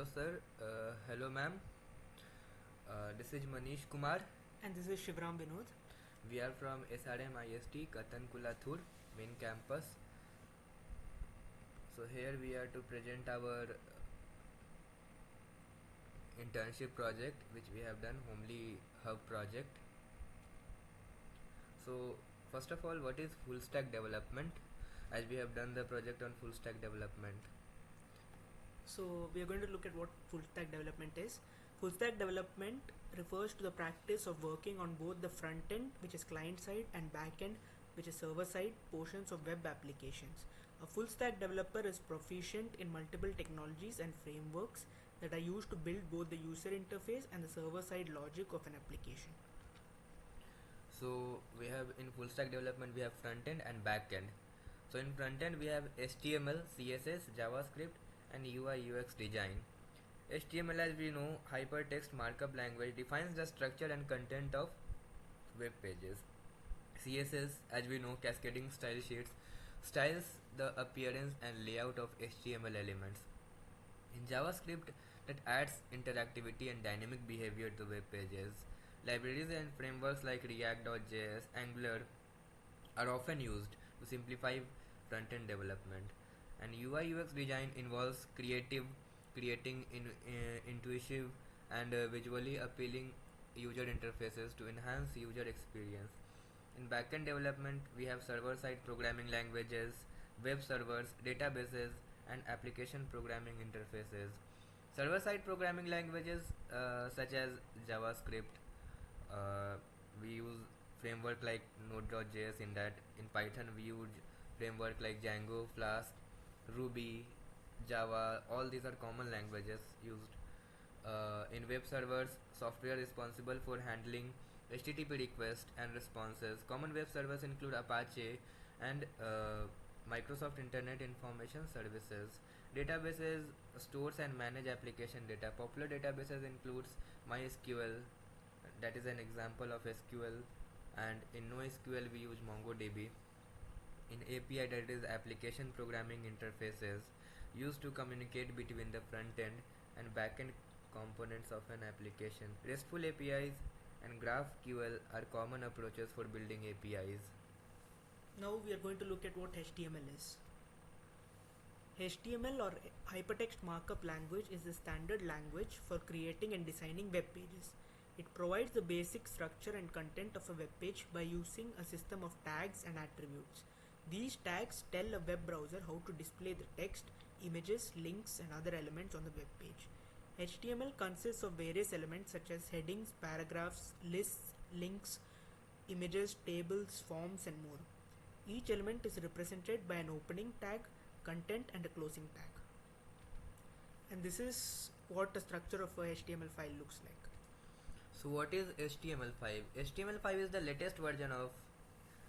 Hello sir, hello ma'am. This is Manish Kumar. And this is Sivaram Vinod. We are from SRM IST Katankulathur main campus. So here we are to present our internship project which we have done, HomelyHub Project. So first of all, what is full stack development? As we have done the project on full stack development. So we are going to look at what full stack development is. Full stack development refers to the practice of working on both the front end, which is client side, and back end, which is server side portions of web applications. A full stack developer is proficient in multiple technologies and frameworks that are used to build both the user interface and the server side logic of an application. So we have in full stack development we have front end and back end. So in front end we have HTML, CSS, JavaScript and UI UX design. HTML, as we know, hypertext markup language, defines the structure and content of web pages. CSS, as we know, cascading style sheets, styles the appearance and layout of HTML elements. In JavaScript, that adds interactivity and dynamic behavior to web pages. Libraries and frameworks like React.js, Angular are often used to simplify front-end development. And UI UX design involves creating intuitive and visually appealing user interfaces to enhance user experience. In backend development, we have server-side programming languages, web servers, databases, and application programming interfaces. Server-side programming languages such as JavaScript, we use framework like Node.js in that. In Python, we use framework like Django, Flask, Ruby, Java. All these are common languages used. In web servers, software responsible for handling HTTP requests and responses. Common web servers include Apache and Microsoft Internet Information Services. Databases stores and manage application data. Popular databases includes MySQL, that is an example of SQL, and in NoSQL we use MongoDB. In API, that is application programming interfaces used to communicate between the front end and back end components of an application. RESTful APIs and GraphQL are common approaches for building APIs. Now we are going to look at what HTML is. HTML or hypertext markup language is the standard language for creating and designing web pages. It provides the basic structure and content of a web page by using a system of tags and attributes. These tags tell a web browser how to display the text, images, links, and other elements on the web page. HTML consists of various elements such as headings, paragraphs, lists, links, images, tables, forms, and more. Each element is represented by an opening tag, content, and a closing tag. And this is what the structure of a HTML file looks like. So what is HTML5? HTML5 is the latest version of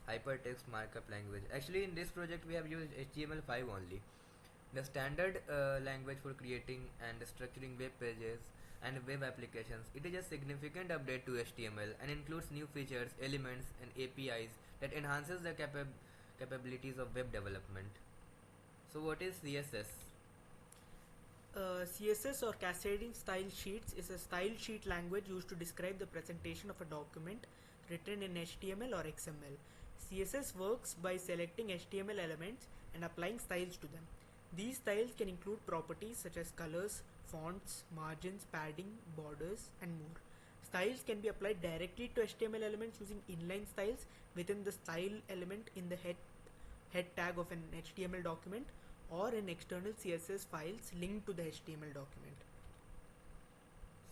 hypertext markup language. Actually, in this project we have used HTML5 only, the standard language for creating and structuring web pages and web applications. It is a significant update to HTML and includes new features, elements, and APIs that enhances the capabilities of web development. So what is CSS? CSS or cascading style sheets is a style sheet language used to describe the presentation of a document written in HTML or XML. CSS works by selecting HTML elements and applying styles to them. These styles can include properties such as colors, fonts, margins, padding, borders, and more. Styles can be applied directly to HTML elements using inline styles within the style element in the head tag of an HTML document, or in external CSS files linked to the HTML document.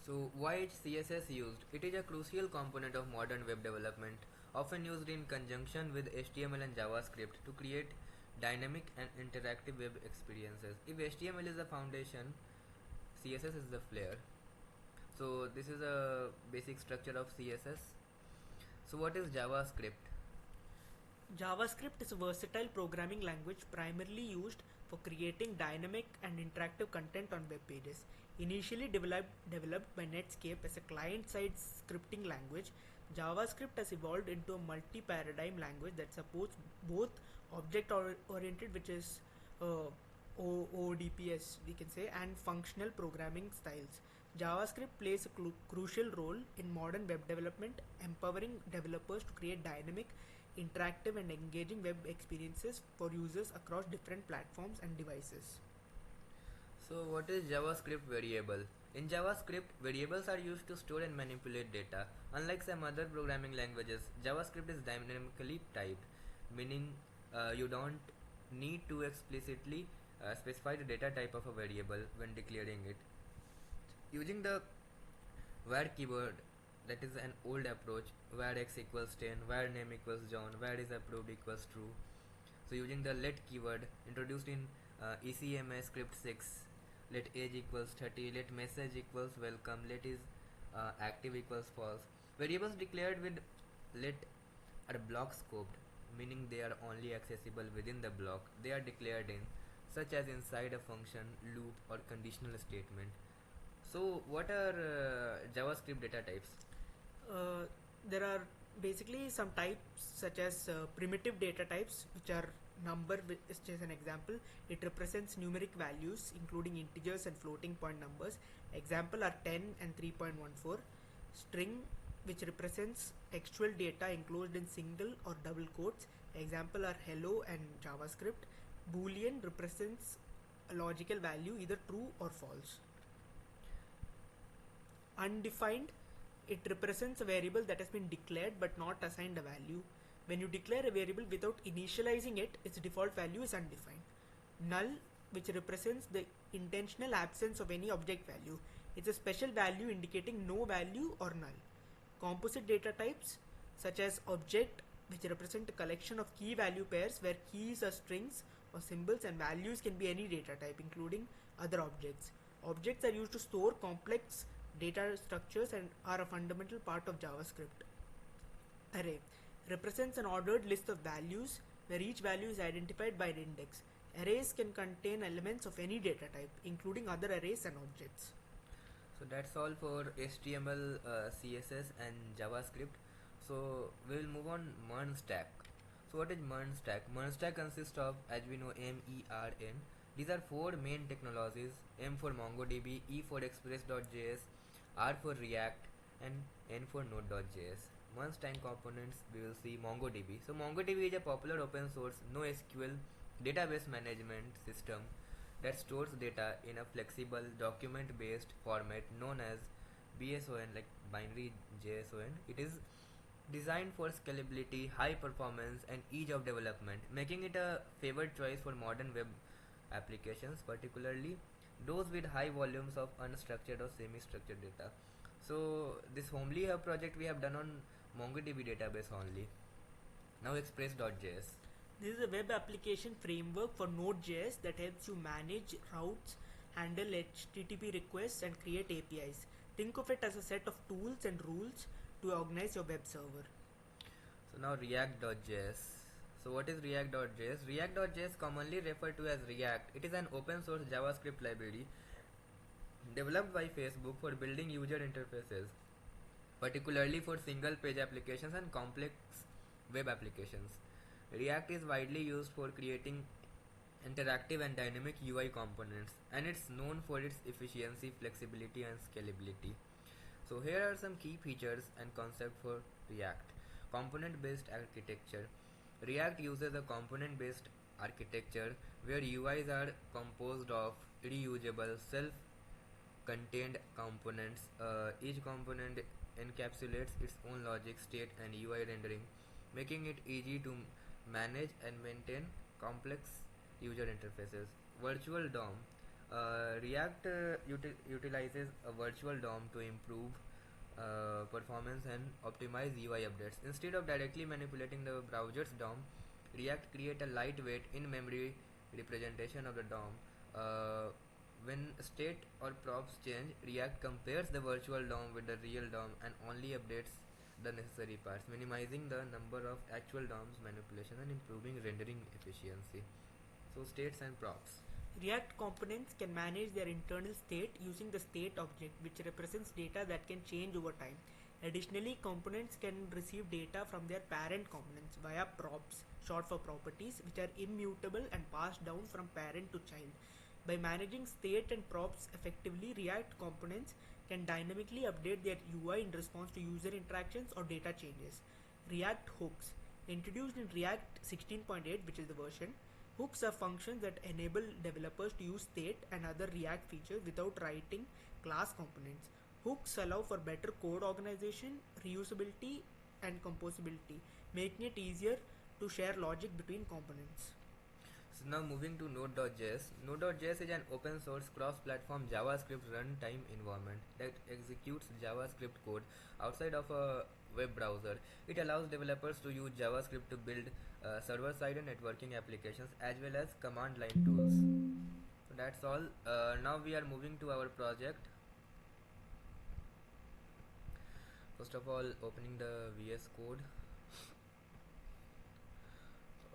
So why is CSS used? It is a crucial component of modern web development, often used in conjunction with HTML and JavaScript to create dynamic and interactive web experiences. If HTML is the foundation, CSS is the flair. So this is a basic structure of CSS. So what is JavaScript? JavaScript is a versatile programming language primarily used for creating dynamic and interactive content on web pages. Initially developed by Netscape as a client-side scripting language, JavaScript has evolved into a multi-paradigm language that supports both object-oriented, which is ODPS we can say, and functional programming styles. JavaScript plays a crucial role in modern web development, empowering developers to create dynamic, interactive, and engaging web experiences for users across different platforms and devices. So what is JavaScript variable? In JavaScript, variables are used to store and manipulate data. Unlike some other programming languages, JavaScript is dynamically typed, meaning you don't need to explicitly specify the data type of a variable when declaring it. Using the var keyword, that is an old approach, var x equals 10, var name equals John, var is approved equals true. So using the let keyword introduced in ECMA script 6, let age equals 30, let message equals welcome, let is active equals false. Variables declared with let are block scoped, meaning they are only accessible within the block they are declared in, such as inside a function, loop, or conditional statement. So what are JavaScript data types? Uh, there are basically some types such as primitive data types, which are number, which is an example. It represents numeric values including integers and floating point numbers. Example are 10 and 3.14. String, which represents textual data enclosed in single or double quotes. Example are hello and JavaScript. Boolean represents a logical value, either true or false. Undefined, it represents a variable that has been declared but not assigned a value. When you declare a variable without initializing it, its default value is undefined. Null, which represents the intentional absence of any object value. It's a special value indicating no value or null. Composite data types such as object, which represent a collection of key value pairs where keys are strings or symbols and values can be any data type including other objects. Objects are used to store complex data structures and are a fundamental part of JavaScript. Array represents an ordered list of values where each value is identified by an index. Arrays can contain elements of any data type, including other arrays and objects. So that's all for HTML, CSS, and JavaScript. So we will move on MERN stack. So what is MERN stack? MERN stack consists of, as we know, MERN. These are four main technologies: M for MongoDB, E for Express.js, R for React, and N for Node.js. MERN stack components, we will see MongoDB. So MongoDB is a popular open source NoSQL database management system that stores data in a flexible document-based format known as BSON, like binary JSON. It is designed for scalability, high performance, and ease of development, making it a favored choice for modern web applications, particularly those with high volumes of unstructured or semi-structured data. So this HomelyHub project we have done on MongoDB database only. Now Express.js. This is a web application framework for Node.js that helps you manage routes, handle HTTP requests, and create APIs. Think of it as a set of tools and rules to organize your web server. So now React.js. So what is React.js? React.js, commonly referred to as React, it is an open source JavaScript library developed by Facebook for building user interfaces, particularly for single page applications and complex web applications. React is widely used for creating interactive and dynamic UI components, and it's known for its efficiency, flexibility, and scalability. So here are some key features and concepts for React. Component-based architecture. React uses a component-based architecture where UIs are composed of reusable, self-contained components. Each component encapsulates its own logic, state, and UI rendering, making it easy to manage and maintain complex user interfaces. Virtual DOM. React utilizes a virtual DOM to improve performance and optimize UI updates. Instead of directly manipulating the browser's DOM, React creates a lightweight in-memory representation of the DOM. When state or props change, React compares the virtual DOM with the real DOM and only updates the necessary parts, minimizing the number of actual DOMs manipulation and improving rendering efficiency. So states and props. React components can manage their internal state using the state object, which represents data that can change over time. Additionally, components can receive data from their parent components via props, short for properties, which are immutable and passed down from parent to child. By managing state and props effectively, React components can dynamically update their UI in response to user interactions or data changes. React hooks. Introduced in React 16.8, which is the version, hooks are functions that enable developers to use state and other React features without writing class components. Hooks allow for better code organization, reusability, and composability, making it easier to share logic between components. So now moving to Node.js. Node.js is an open source cross-platform JavaScript runtime environment that executes JavaScript code outside of a web browser. It allows developers to use JavaScript to build server-side and networking applications as well as command line tools. So that's all. Now we are moving to our project. First of all, opening the VS Code.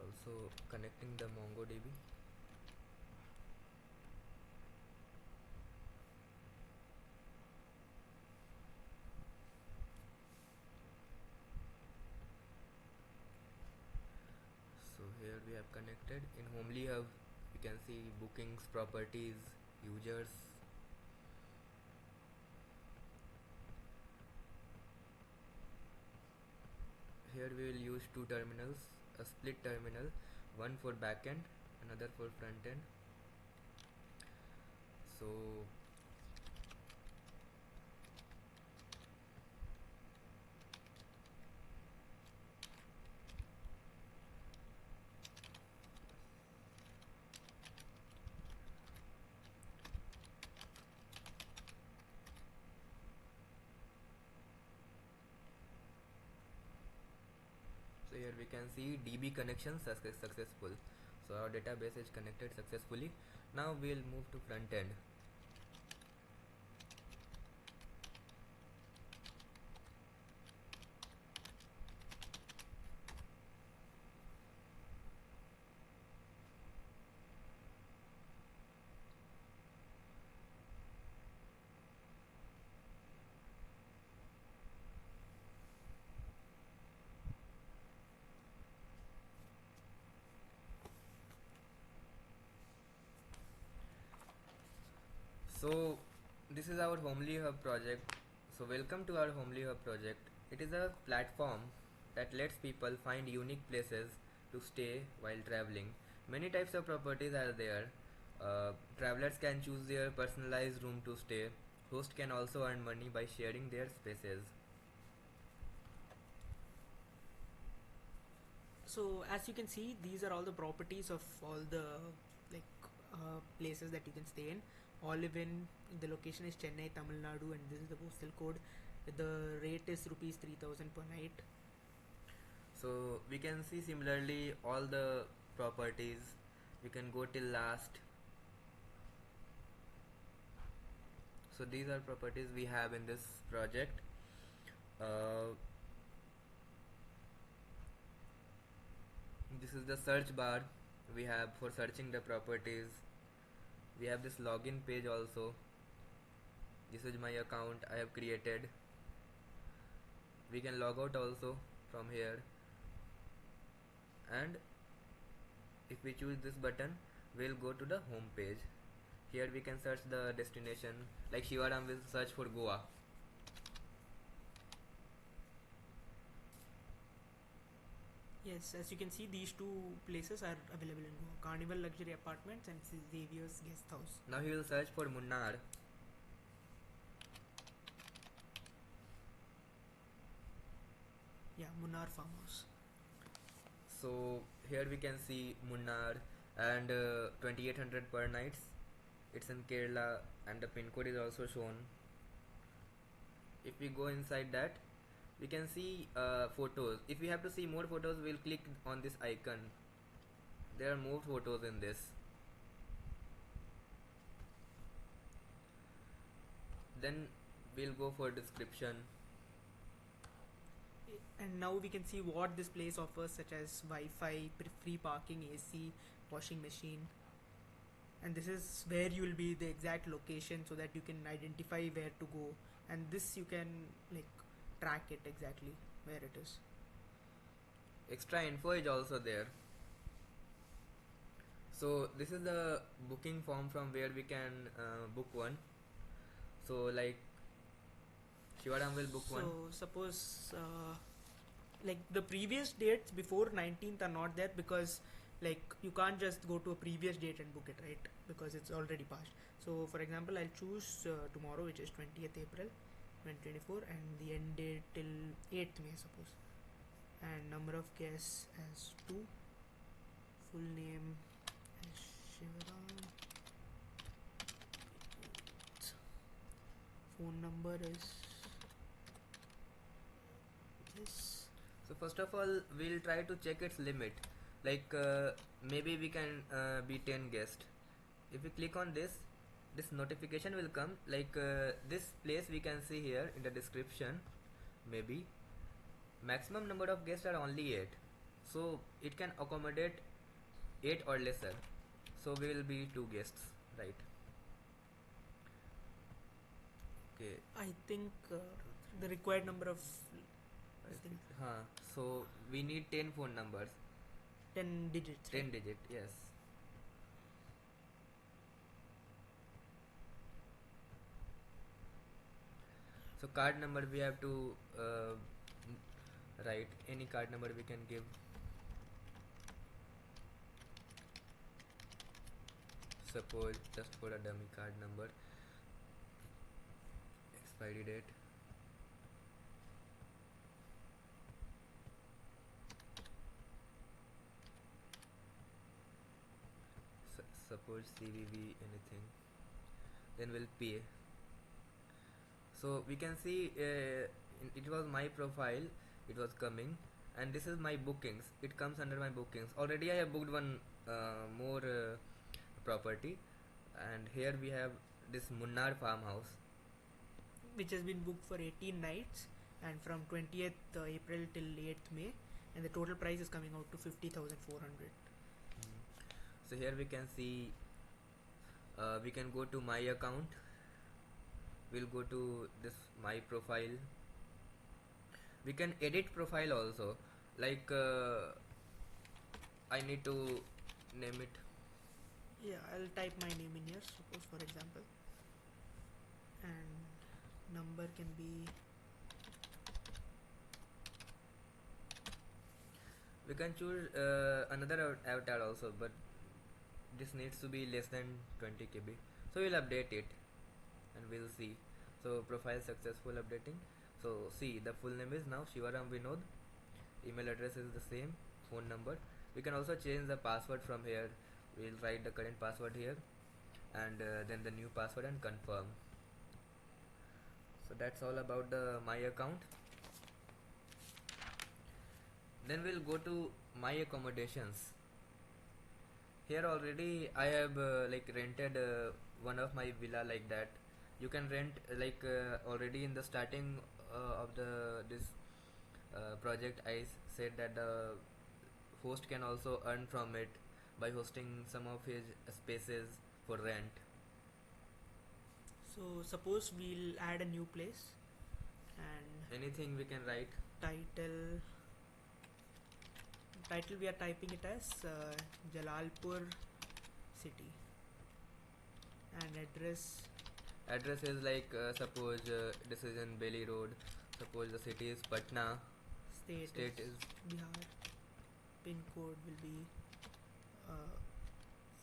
Also connecting the MongoDB. So here we have connected. In HomelyHub we can see bookings, properties, users. Here we will use two terminals, a split terminal, one for backend, another for frontend. So here we can see DB connection successful. So our database is connected successfully. Now we'll move to front end. So this is our HomelyHub project. So welcome to our HomelyHub project. It is a platform that lets people find unique places to stay while traveling. Many types of properties are there. Travelers can choose their personalized room to stay. Hosts can also earn money by sharing their spaces. So as you can see, these are all the properties of all the like places that you can stay in. All live in. The location is Chennai, Tamil Nadu, and this is the postal code. The rate is rupees 3,000 per night. So we can see similarly all the properties. We can go till last. So these are properties we have in this project. This is the search bar we have for searching the properties. We have this login page also. This is my account I have created. We can log out also from here, and if we choose this button, we'll go to the home page. Here we can search the destination, like Sivaram will search for Goa. Yes, as you can see, these two places are available in Goa: Carnival Luxury Apartments and Xavier's Guest House. Now he will search for Munnar. Yeah, Munnar Farmhouse. So here we can see Munnar and 2800 per nights. It's in Kerala and the pin code is also shown. If we go inside that, we can see photos. If we have to see more photos, we'll click on this icon. There are more photos in this. Then we'll go for description. And now we can see what this place offers, such as Wi-Fi, free parking, AC, washing machine. And this is where you will be, the exact location, so that you can identify where to go. And this you can like track it exactly where it is. Extra info is also there. So this is the booking form from where we can book one. So like Shivaram will book one. So suppose like the previous dates before 19th are not there, because like you can't just go to a previous date and book it, right? Because it's already passed. So for example, I'll choose tomorrow, which is 20th April 2024, and the end date till 8th May, suppose. And number of guests as 2, full name as Shivaram, phone number is this. So first of all, we'll try to check its limit. Like maybe we can be 10 guests. If we click on this, this notification will come. Like this place we can see here in the description. Maybe maximum number of guests are only 8. So it can accommodate 8 or lesser. So we will be 2 guests, right? Okay. I think the required number of So we need 10 phone numbers. 10 digits. 10 digit, yes. So card number we have to write any card number we can give. Suppose just for a dummy card number. Expiry date. Suppose CVV anything. Then we'll pay. So we can see it was my profile, it was coming, and this is my bookings. It comes under my bookings. Already I have booked one more property, and here we have this Munnar farmhouse, which has been booked for 18 nights and from 20th April till 8th May, and the total price is coming out to 50,400. So here we can see we can go to my account. We'll go to this my profile. We can edit profile also, like I need to name it. Yeah, I'll type my name in here, suppose, for example, and number can be, we can choose another avatar also, but this needs to be less than 20 KB. So we'll update it and we'll see. So profile successful updating. So see, the full name is now Sivaram Vinod, email address is the same, phone number. We can also change the password from here. We'll write the current password here, and then the new password and confirm. So that's all about the my account. Then we'll go to my accommodations. Here already I have like rented one of my villa like that. You can rent like already in the starting of this project I said that the host can also earn from it by hosting some of his spaces for rent. so suppose we'll add a new place, and Anything we can write. title we are typing it as Jalalpur city, and Address is like suppose this is in Bailey Road. Suppose the city is Patna. state is Bihar, pin code will be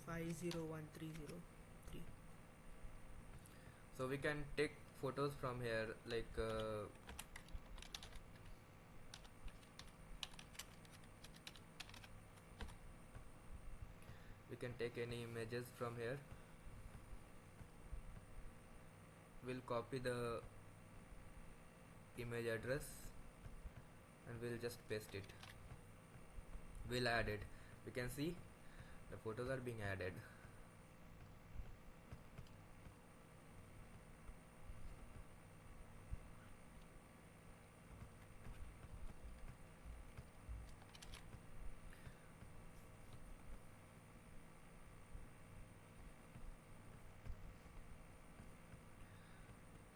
501303. So we can take photos from here, like we can take any images from here. We'll copy the image address and we'll just paste it. We'll add it. We can see the photos are being added.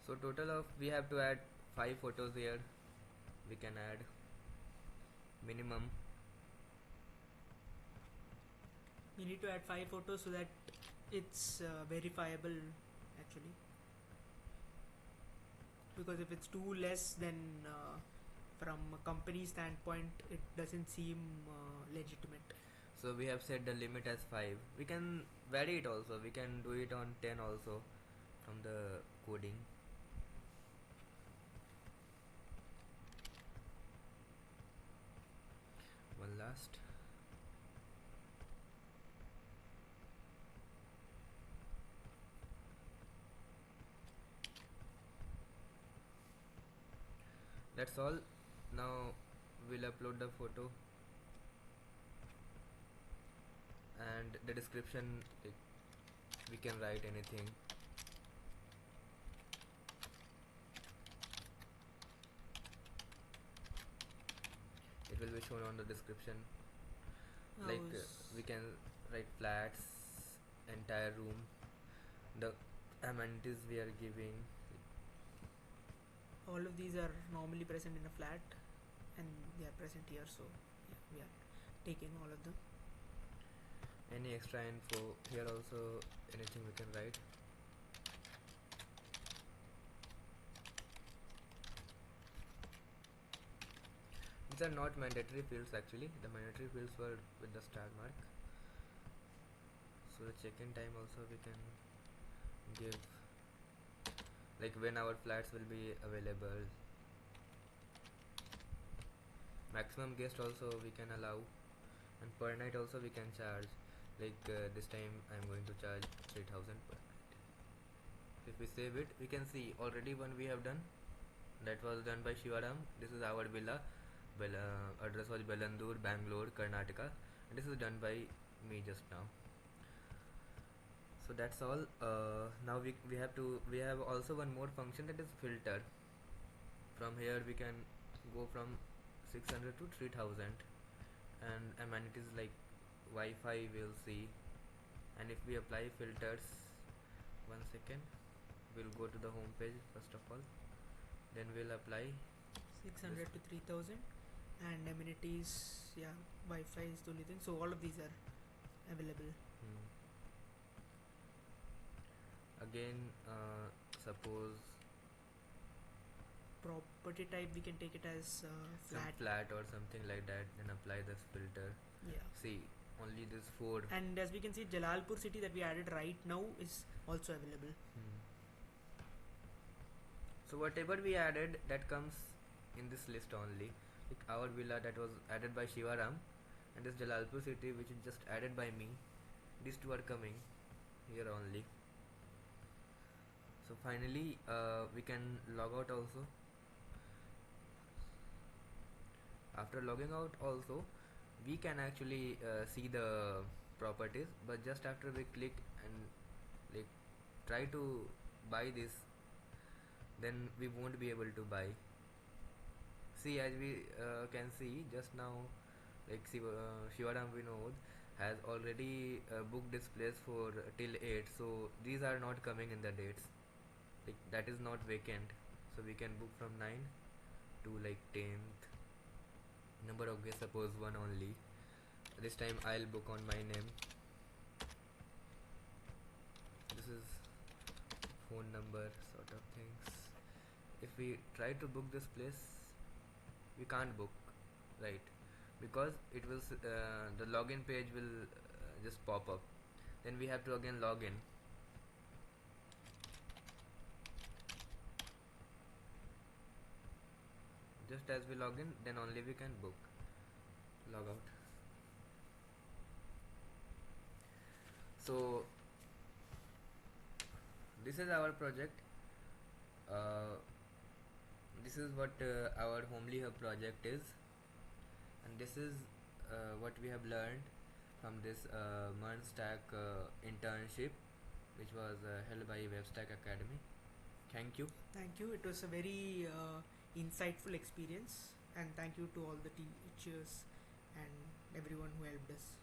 So total of we have to add 5 photos here. we can add minimum. You need to add 5 photos so that it's verifiable actually, because if it's too less, then from a company standpoint it doesn't seem legitimate. So we have set the limit as 5. We can vary it also, we can do it on 10 also from the coding. One last. That's all. Now we'll upload the photo, and the description, we can write anything. It will be shown on the description. Like we can write flats, entire room, the amenities we are giving. All of these are normally present in a flat and they are present here, so yeah, we are taking all of them. Any extra info here also, anything we can write. These are not mandatory fields actually. The mandatory fields were with the star mark. So the check-in time also we can give, like when our flats will be available. Maximum guest also we can allow, and per night also we can charge. Like this time I'm going to charge 3000 per night. If we save it, we can see already one we have done. That was done by Sivaram. This is our villa. Address was Bellandur, Bangalore, Karnataka. And this is done by me just now. So that's all. Now we have also one more function, that is filter. From here we can go from 600 to 3000, and amenities like Wi-Fi we'll see. And if we apply filters, 1 second, we'll go to the home page first of all, then we'll apply 600 to 3000, and amenities, yeah, Wi-Fi is the only thing, so all of these are available. Again, suppose property type we can take it as flat or something like that, then apply this filter. Yeah, see, only this 4. and as we can see, Jalalpur city that we added right now is also available. So whatever we added, that comes in this list only. Like our villa that was added by Sivaram, and this Jalalpur city which is just added by me, these two are coming here only. So finally we can log out also. After logging out also, we can actually see the properties, but just after we click and like try to buy this, then we won't be able to buy. See, as we can see just now, like Sivaram Vinod has already booked this place for till 8, so these are not coming in the dates. Like that is not vacant, so we can book from 9 to like 10th. Number of guests, suppose 1 only. This time I'll book on my name. This is phone number sort of things. If we try to book this place, we can't book, right? Because it will the login page will just pop up. Then we have to again log in. Just as we log in, then only we can book. Log out. So this is our project. This is what our HomelyHub project is, and this is what we have learned from this Stack internship, which was held by WebStack Academy. Thank you. Thank you. It was a very insightful experience, and thank you to all the teachers and everyone who helped us.